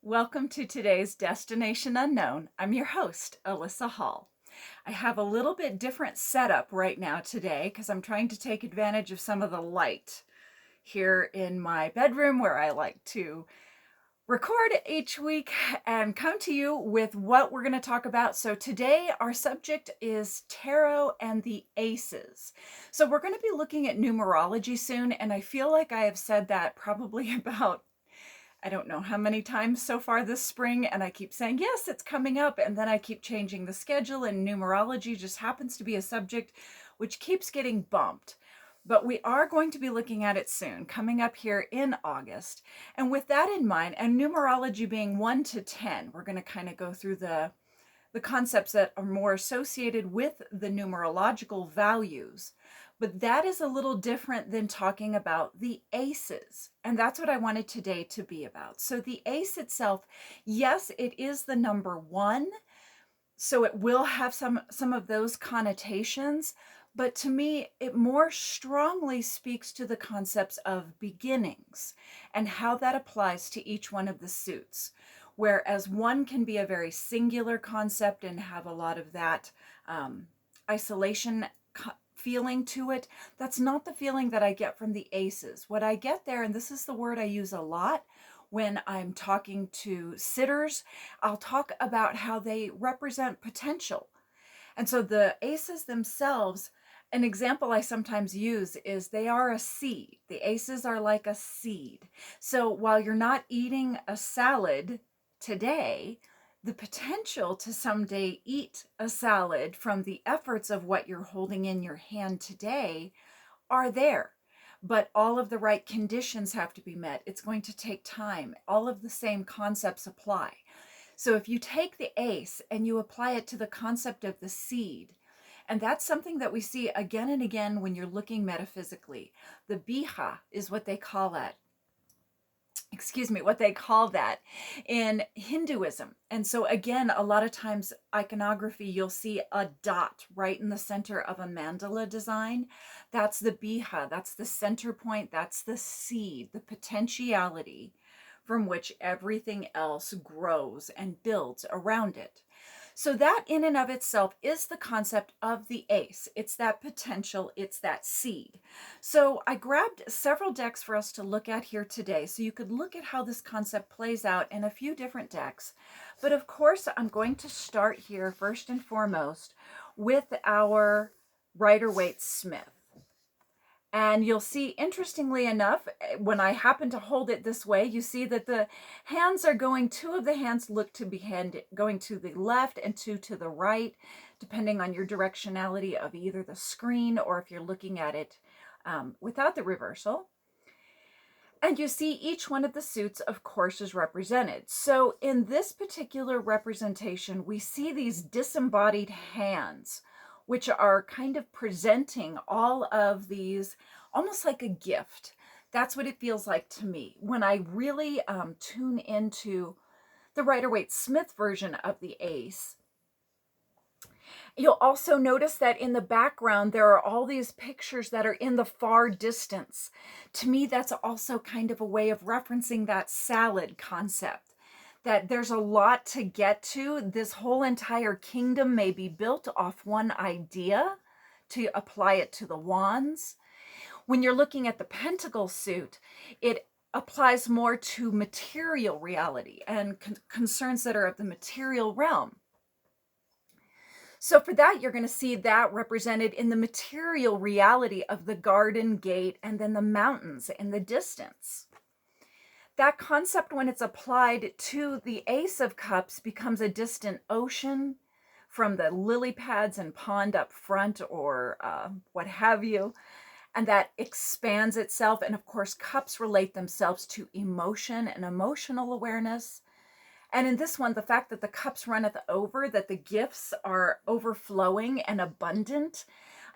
Welcome to today's Destination Unknown. I'm your host, Alyssa Hall. I have a little bit different setup right now today because I'm trying to take advantage of some of the light here in my bedroom where I like to record each week and come to you with what we're going to talk about. So today our subject is tarot and the aces. So we're going to be looking at numerology soon, and I feel like I have said that probably about I don't know how many times so far this spring, and I keep saying, yes, it's coming up, and then I keep changing the schedule, and numerology just happens to be a subject which keeps getting bumped. But we are going to be looking at it soon, coming up here in August. And with that in mind, and numerology being 1 to 10, we're going to kind of go through the concepts that are more associated with the numerological values. But that is a little different than talking about the aces. And that's what I wanted today to be about. So the ace itself, yes, it is the number one. So it will have some of those connotations. But to me, it more strongly speaks to the concepts of beginnings and how that applies to each one of the suits. Whereas one can be a very singular concept and have a lot of that isolation feeling to it, that's not the feeling that I get from the aces. What I get there, and this is the word I use a lot when I'm talking to sitters, I'll talk about how they represent potential. And so the aces themselves, an example I sometimes use is they are a seed. The aces are like a seed. So while you're not eating a salad today, the potential to someday eat a salad from the efforts of what you're holding in your hand today are there. But all of the right conditions have to be met. It's going to take time. All of the same concepts apply. So if you take the ace and you apply it to the concept of the seed, and that's something that we see again and again when you're looking metaphysically. The biha is what they call it. What they call that in Hinduism. And so again, a lot of times iconography, you'll see a dot right in the center of a mandala design. That's the biha, that's the center point, that's the seed, the potentiality from which everything else grows and builds around it. So that in and of itself is the concept of the ace. It's that potential, it's that seed. So I grabbed several decks for us to look at here today so you could look at how this concept plays out in a few different decks. But of course, I'm going to start here first and foremost with our Rider-Waite-Smith. And you'll see, interestingly enough, when I happen to hold it this way, you see that the hands are going, two of the hands look to be going to the left and two to the right, depending on your directionality of either the screen or if you're looking at it without the reversal. And you see each one of the suits, of course, is represented. So in this particular representation, we see these disembodied hands, which are kind of presenting all of these almost like a gift. That's what it feels like to me when I really tune into the Rider-Waite-Smith version of the ace. You'll also notice that in the background, there are all these pictures that are in the far distance. To me, that's also kind of a way of referencing that salad concept, that there's a lot to get to. This whole entire kingdom may be built off one idea to apply it to the wands. When you're looking at the pentacle suit, it applies more to material reality and concerns that are of the material realm. So for that, you're going to see that represented in the material reality of the garden gate and then the mountains in the distance. That concept, when it's applied to the Ace of Cups, becomes a distant ocean from the lily pads and pond up front or what have you. And that expands itself. And of course, cups relate themselves to emotion and emotional awareness. And in this one, the fact that the cups runneth over, that the gifts are overflowing and abundant.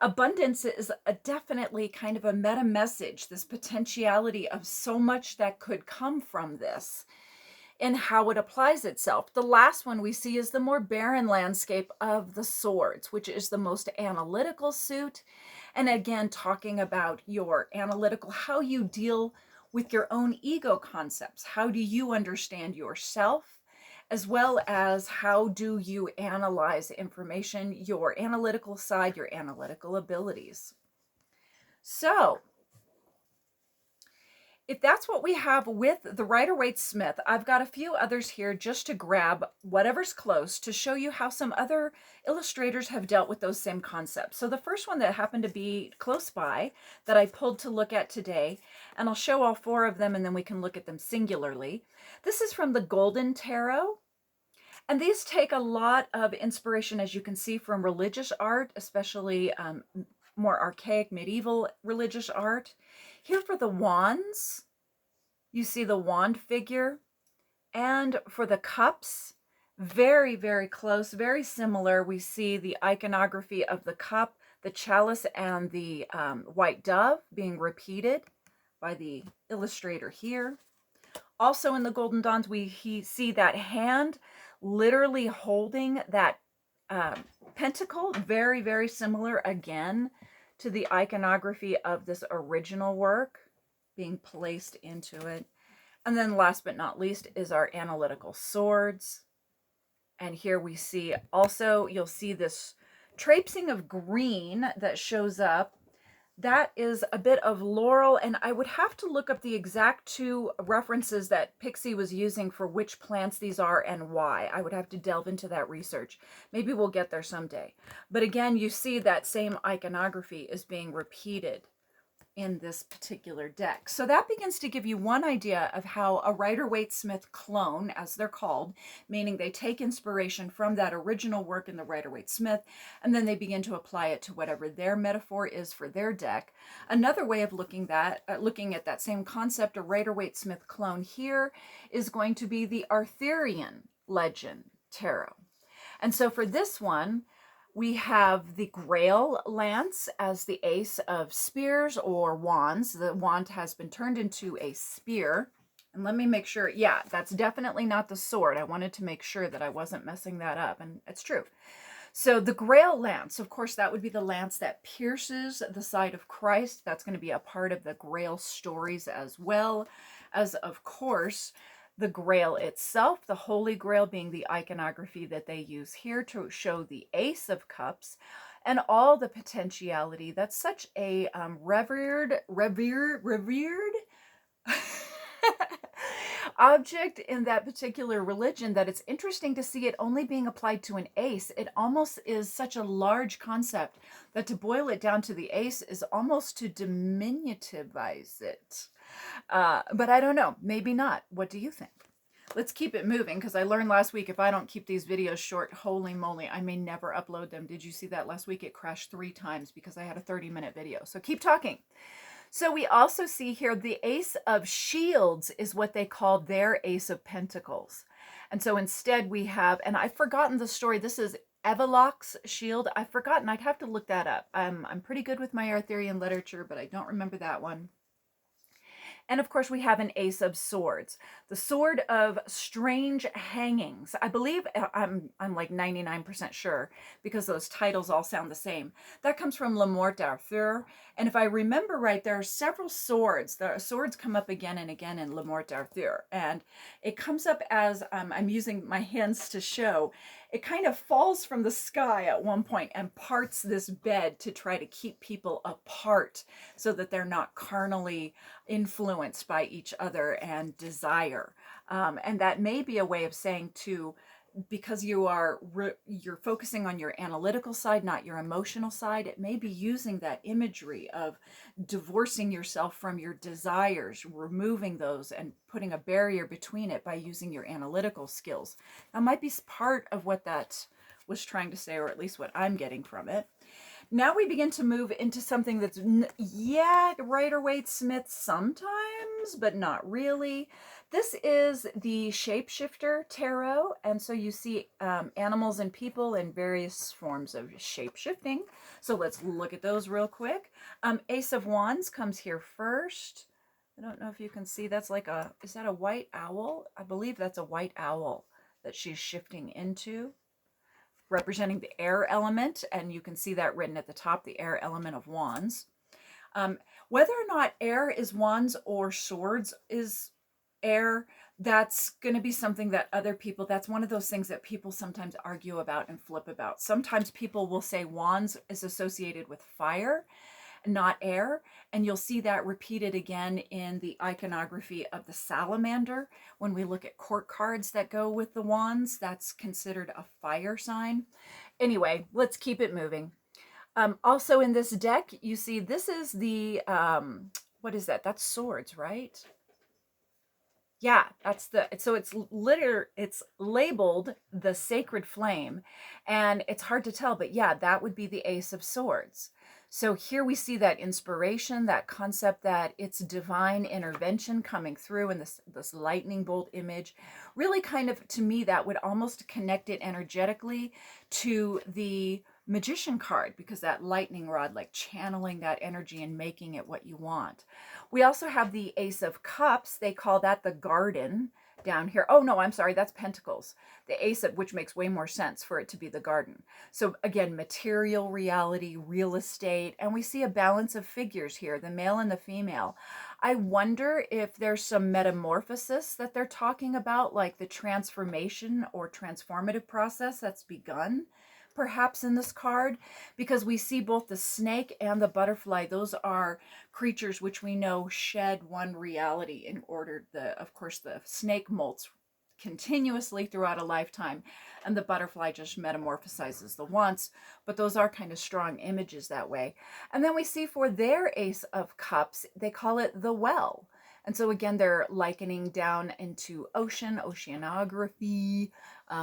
Abundance is definitely kind of a meta message, this potentiality of so much that could come from this and how it applies itself. The last one we see is the more barren landscape of the swords, which is the most analytical suit. And again, talking about your analytical, how you deal with your own ego concepts. How do you understand yourself? As well as how do you analyze information, your analytical side, your analytical abilities. So, if that's what we have with the Rider-Waite-Smith, I've got a few others here just to grab whatever's close to show you how some other illustrators have dealt with those same concepts. So the first one that happened to be close by that I pulled to look at today, and I'll show all four of them and then we can look at them singularly. This is from the Golden Tarot. And these take a lot of inspiration, as you can see, from religious art, especially more archaic medieval religious art. Here for the wands, you see the wand figure. And for the cups, very, very close, very similar. We see the iconography of the cup, the chalice, and the white dove being repeated by the illustrator here. Also in the Golden Dawns, we see that hand literally holding that pentacle, very, very similar again to the iconography of this original work being placed into it. And then last but not least is our analytical swords. And here we see also, you'll see this traipsing of green that shows up. That is a bit of laurel, and I would have to look up the exact two references that Pixie was using for which plants these are and why. I would have to delve into that research. Maybe we'll get there someday. But again, you see that same iconography is being repeated in this particular deck. So that begins to give you one idea of how a Rider-Waite-Smith clone, as they're called, meaning they take inspiration from that original work in the Rider-Waite-Smith, and then they begin to apply it to whatever their metaphor is for their deck. Another way of looking at that same concept, a Rider-Waite-Smith clone here, is going to be the Arthurian legend tarot. And so for this one, we have the Grail Lance as the ace of spears or wands. The wand has been turned into a spear. And let me make sure, yeah, that's definitely not the sword. I wanted to make sure that I wasn't messing that up, and it's true. So the Grail Lance, of course, that would be the lance that pierces the side of Christ. That's going to be a part of the Grail stories, as well as, of course, the Grail itself, the Holy Grail being the iconography that they use here to show the Ace of Cups and all the potentiality. That's such a revered object in that particular religion that it's interesting to see it only being applied to an ace. It almost is such a large concept that to boil it down to the ace is almost to diminutivize it. But I don't know, maybe not. What do you think? Let's keep it moving, because I learned last week if I don't keep these videos short, holy moly, I may never upload them. Did you see that last week? It crashed 3 times because I had a 30-minute video. So keep talking. So we also see here the Ace of Shields is what they call their Ace of Pentacles. And so instead we have, and I've forgotten the story, this is Eveloc's shield. I've forgotten, I'd have to look that up. I'm pretty good with my Arthurian literature, but I don't remember that one. And of course, we have an Ace of Swords, the Sword of Strange Hangings. I believe, I'm like 99% sure, because those titles all sound the same. That comes from Le Morte d'Arthur. And if I remember right, there are several swords. The swords come up again and again in Le Morte d'Arthur. And it comes up as, I'm using my hands to show, it kind of falls from the sky at one point and parts this bed to try to keep people apart so that they're not carnally influenced by each other and desire. And that may be a way of saying too, because you're focusing on your analytical side, not your emotional side, it may be using that imagery of divorcing yourself from your desires, removing those and putting a barrier between it by using your analytical skills. That might be part of what that was trying to say, or at least what I'm getting from it. Now we begin to move into something that's, yeah, Rider-Waite-Smith sometimes, but not really. This is the Shapeshifter Tarot, and so you see animals and people in various forms of shape-shifting. So let's look at those real quick. Ace of Wands comes here first. I don't know if you can see, that's like a, is that a white owl? I believe that's a white owl that she's shifting into, representing the air element, and you can see that written at the top, the air element of wands. Whether or not air is wands or swords is air, that's going to be something that other people, that's one of those things that people sometimes argue about and flip about. Sometimes people will say wands is associated with fire, not air. And you'll see that repeated again in the iconography of the salamander. When we look at court cards that go with the wands, that's considered a fire sign. Anyway, let's keep it moving. Also in this deck, you see this is the, what is that? That's swords, right? Yeah, that's so it's labeled the Sacred Flame, and it's hard to tell, but yeah, that would be the Ace of Swords. So here we see that inspiration, that concept that it's divine intervention coming through in this lightning bolt image. Really kind of, to me, that would almost connect it energetically to the Magician card, because that lightning rod, like channeling that energy and making it what you want. We also have the Ace of Cups. They call that the garden down here. Oh no, I'm sorry, that's Pentacles. The Ace of, which makes way more sense for it to be the garden. So again, material reality, real estate, and we see a balance of figures here, the male and the female. I wonder if there's some metamorphosis that they're talking about, like the transformation or transformative process that's begun perhaps in this card, because we see both the snake and the butterfly. Those are creatures which we know shed one reality in order. Of course, the snake molts continuously throughout a lifetime, and the butterfly just metamorphosizes the once, but those are kind of strong images that way. And then we see for their Ace of Cups, they call it the well. And so again, they're likening down into oceanography,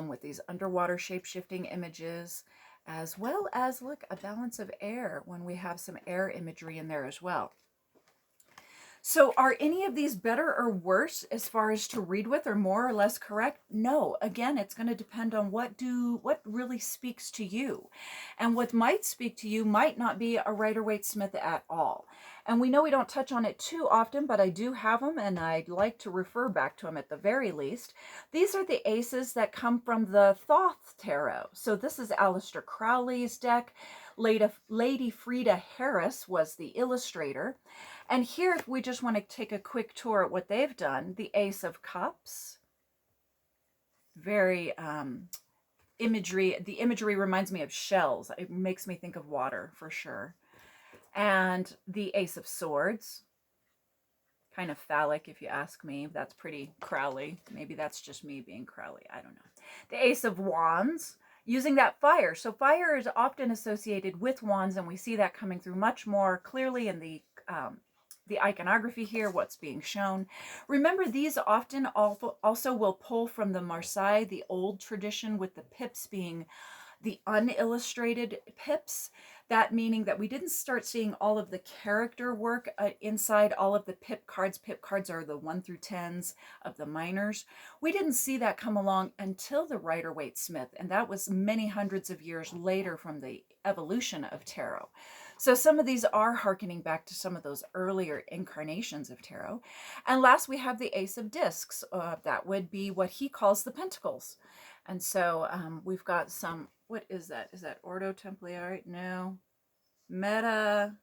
with these underwater shape-shifting images, as well as, look, a balance of air when we have some air imagery in there as well. So are any of these better or worse as far as to read with, or more or less correct? No. Again, it's going to depend on what really speaks to you. And what might speak to you might not be a Rider-Waite-Smith at all. And we know we don't touch on it too often, but I do have them, and I'd like to refer back to them at the very least. These are the aces that come from the Thoth Tarot. So this is Aleister Crowley's deck. Lady Frieda Harris was the illustrator. And here, if we just want to take a quick tour at what they've done, the Ace of Cups, very imagery. The imagery reminds me of shells. It makes me think of water for sure. And the Ace of Swords, kind of phallic if you ask me. That's pretty Crowley. Maybe that's just me being Crowley. I don't know. The Ace of Wands, using that fire. So fire is often associated with wands, and we see that coming through much more clearly in the iconography here, what's being shown. Remember, these often also will pull from the Marseille, the old tradition, with the pips being the unillustrated pips. That meaning that we didn't start seeing all of the character work inside all of the pip cards. Pip cards are the 1 through 10s of the minors. We didn't see that come along until the Rider-Waite-Smith, and that was many hundreds of years later from the evolution of tarot. So some of these are hearkening back to some of those earlier incarnations of tarot. And last, we have the Ace of Discs. That would be what he calls the Pentacles. And so we've got some, what is that? Is that Ordo Templi? No. Meta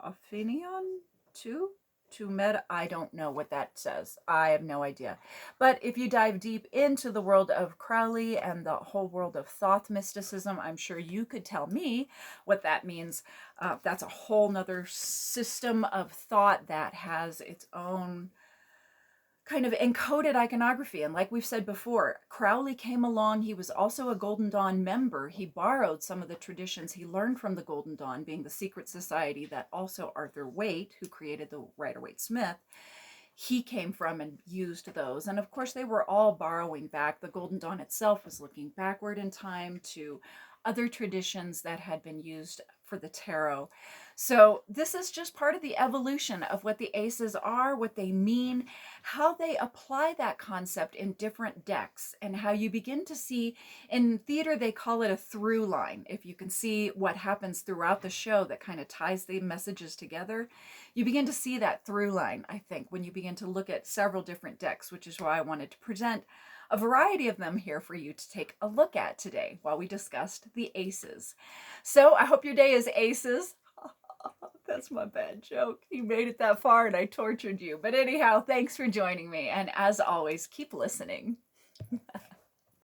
Aphinion 2? To Meta, I don't know what that says. I have no idea. But if you dive deep into the world of Crowley and the whole world of Thoth mysticism, I'm sure you could tell me what that means. That's a whole nother system of thought that has its own kind of encoded iconography. And like we've said before, Crowley came along. He was also a Golden Dawn member. He borrowed some of the traditions he learned from the Golden Dawn, being the secret society that also Arthur Waite, who created the Rider-Waite-Smith, he came from and used those. And of course, they were all borrowing back. The Golden Dawn itself was looking backward in time to other traditions that had been used for the tarot. So this is just part of the evolution of what the aces are, what they mean, how they apply that concept in different decks, and how you begin to see, in theater they call it a through line. If you can see what happens throughout the show that kind of ties the messages together, you begin to see that through line, I think, when you begin to look at several different decks, which is why I wanted to present a variety of them here for you to take a look at today while we discussed the aces. So I hope your day is aces. That's my bad joke. You made it that far and I tortured you. But anyhow, thanks for joining me. And as always, keep listening.